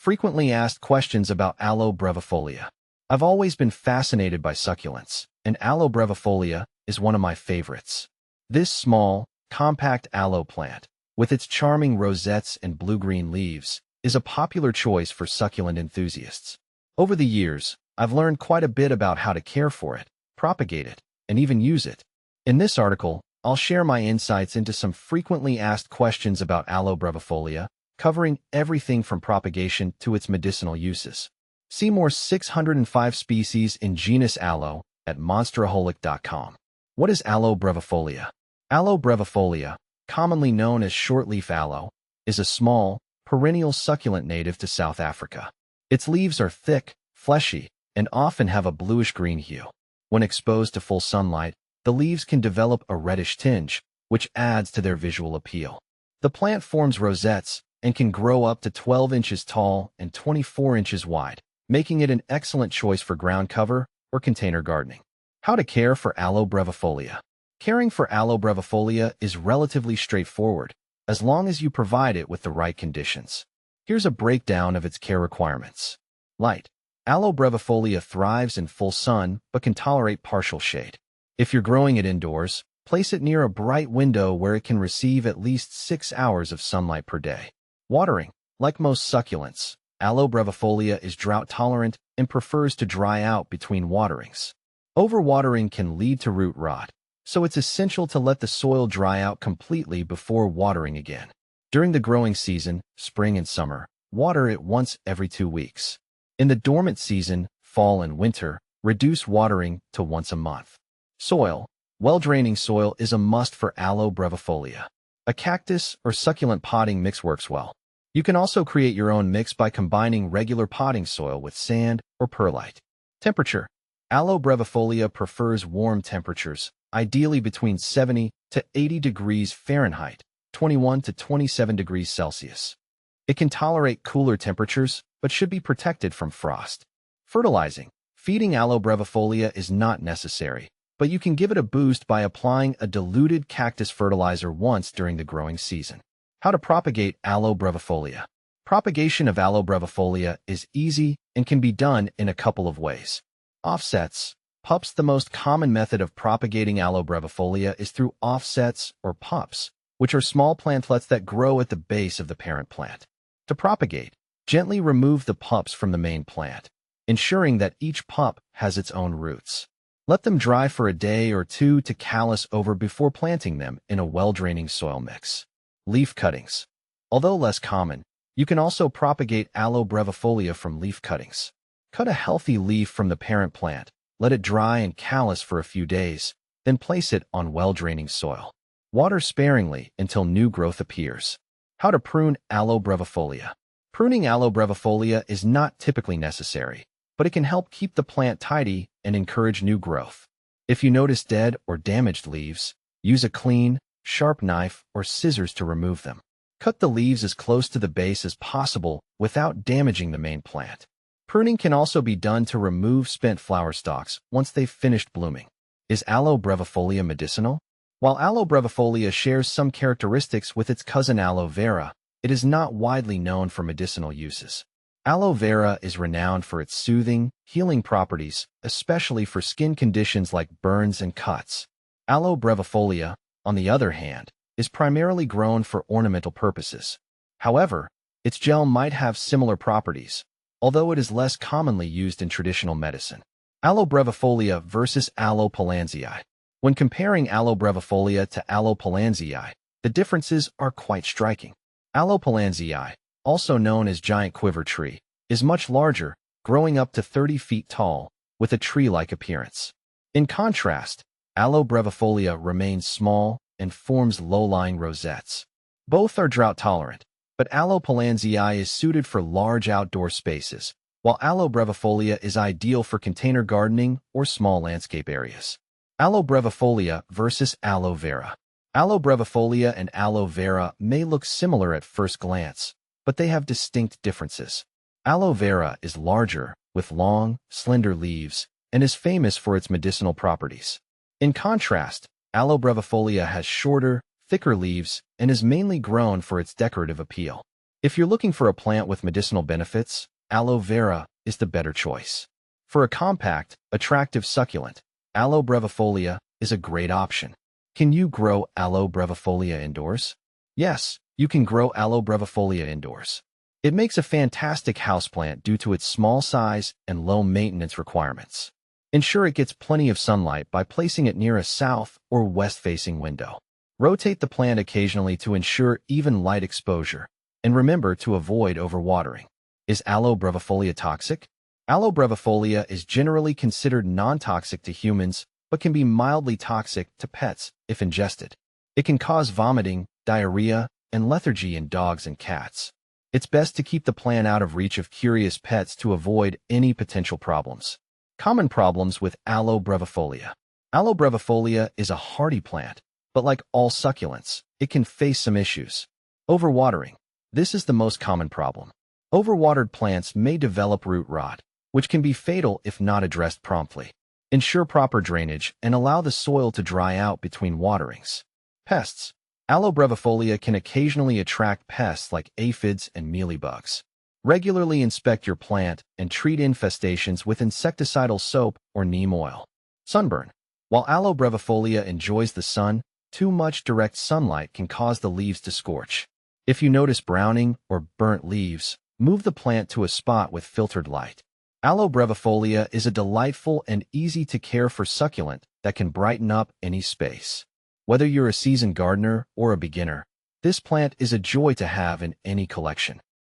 Frequently asked questions about Aloe brevifolia. I've always been fascinated by succulents, and Aloe brevifolia is one of my favorites. This small, compact aloe plant, with its charming rosettes and blue-green leaves, is a popular choice for succulent enthusiasts. Over the years, I've learned quite a bit about how to care for it, propagate it, and even use it. In this article, I'll share my insights into some frequently asked questions about Aloe brevifolia, covering everything from propagation to its medicinal uses. See more 605 species in genus Aloe at monsteraholic.com. What is Aloe brevifolia? Aloe brevifolia, commonly known as shortleaf aloe, is a small, perennial succulent native to South Africa. Its leaves are thick, fleshy, and often have a bluish-green hue. When exposed to full sunlight, the leaves can develop a reddish tinge, which adds to their visual appeal. The plant forms rosettes and can grow up to 12 inches tall and 24 inches wide, making it an excellent choice for ground cover or container gardening. How to care for Aloe brevifolia. Caring for Aloe brevifolia is relatively straightforward, as long as you provide it with the right conditions. Here's a breakdown of its care requirements. Light. Aloe brevifolia thrives in full sun but can tolerate partial shade. If you're growing it indoors, place it near a bright window where it can receive at least 6 hours of sunlight per day. Watering. Like most succulents, Aloe brevifolia is drought-tolerant and prefers to dry out between waterings. Overwatering can lead to root rot, so it's essential to let the soil dry out completely before watering again. During the growing season, spring and summer, water it once every 2 weeks. In the dormant season, fall and winter, reduce watering to once a month. Soil. Well-draining soil is a must for Aloe brevifolia. A cactus or succulent potting mix works well. You can also create your own mix by combining regular potting soil with sand or perlite. Temperature. Aloe brevifolia prefers warm temperatures, ideally between 70 to 80 degrees Fahrenheit, 21 to 27 degrees Celsius. It can tolerate cooler temperatures, but should be protected from frost. Fertilizing. Feeding Aloe brevifolia is not necessary, but you can give it a boost by applying a diluted cactus fertilizer once during the growing season. How to propagate Aloe brevifolia. Propagation of Aloe brevifolia is easy and can be done in a couple of ways. Offsets. Pups. The most common method of propagating Aloe brevifolia is through offsets or pups, which are small plantlets that grow at the base of the parent plant. To propagate, gently remove the pups from the main plant, ensuring that each pup has its own roots. Let them dry for a day or two to callus over before planting them in a well-draining soil mix. Leaf cuttings. Although less common, you can also propagate Aloe brevifolia from leaf cuttings. Cut a healthy leaf from the parent plant, let it dry and callus for a few days, then place it on well-draining soil. Water sparingly until new growth appears. How to prune Aloe brevifolia. Pruning Aloe brevifolia is not typically necessary, but it can help keep the plant tidy and encourage new growth. If you notice dead or damaged leaves, use a clean, sharp knife or scissors to remove them. Cut the leaves as close to the base as possible without damaging the main plant. Pruning can also be done to remove spent flower stalks once they've finished blooming. Is Aloe brevifolia medicinal? While Aloe brevifolia shares some characteristics with its cousin aloe vera, it is not widely known for medicinal uses. Aloe vera is renowned for its soothing, healing properties, especially for skin conditions like burns and cuts. Aloe brevifolia, on the other hand, is primarily grown for ornamental purposes. However, its gel might have similar properties, although it is less commonly used in traditional medicine. Aloe brevifolia versus Aloe pollanzii. When comparing Aloe brevifolia to Aloe pollanzii, the differences are quite striking. Aloe pollanzii, also known as giant quiver tree, is much larger, growing up to 30 feet tall, with a tree-like appearance. In contrast, Aloe brevifolia remains small and forms low-lying rosettes. Both are drought-tolerant, but Aloe pollanzii is suited for large outdoor spaces, while Aloe brevifolia is ideal for container gardening or small landscape areas. Aloe brevifolia versus aloe vera. Aloe brevifolia and aloe vera may look similar at first glance, but they have distinct differences. Aloe vera is larger, with long, slender leaves, and is famous for its medicinal properties. In contrast, Aloe brevifolia has shorter, thicker leaves and is mainly grown for its decorative appeal. If you're looking for a plant with medicinal benefits, aloe vera is the better choice. For a compact, attractive succulent, Aloe brevifolia is a great option. Can you grow Aloe brevifolia indoors? Yes, you can grow Aloe brevifolia indoors. It makes a fantastic houseplant due to its small size and low maintenance requirements. Ensure it gets plenty of sunlight by placing it near a south or west-facing window. Rotate the plant occasionally to ensure even light exposure, and remember to avoid overwatering. Is Aloe brevifolia toxic? Aloe brevifolia is generally considered non-toxic to humans, but can be mildly toxic to pets if ingested. It can cause vomiting, diarrhea, and lethargy in dogs and cats. It's best to keep the plant out of reach of curious pets to avoid any potential problems. Common problems with Aloe brevifolia. Aloe brevifolia is a hardy plant, but like all succulents, it can face some issues. Overwatering. This is the most common problem. Overwatered plants may develop root rot, which can be fatal if not addressed promptly. Ensure proper drainage and allow the soil to dry out between waterings. Pests. Aloe brevifolia can occasionally attract pests like aphids and mealybugs. Regularly inspect your plant and treat infestations with insecticidal soap or neem oil. Sunburn. While Aloe brevifolia enjoys the sun, too much direct sunlight can cause the leaves to scorch. If you notice browning or burnt leaves, move the plant to a spot with filtered light. Aloe brevifolia is a delightful and easy-to-care-for succulent that can brighten up any space. Whether you're a seasoned gardener or a beginner, this plant is a joy to have in any collection.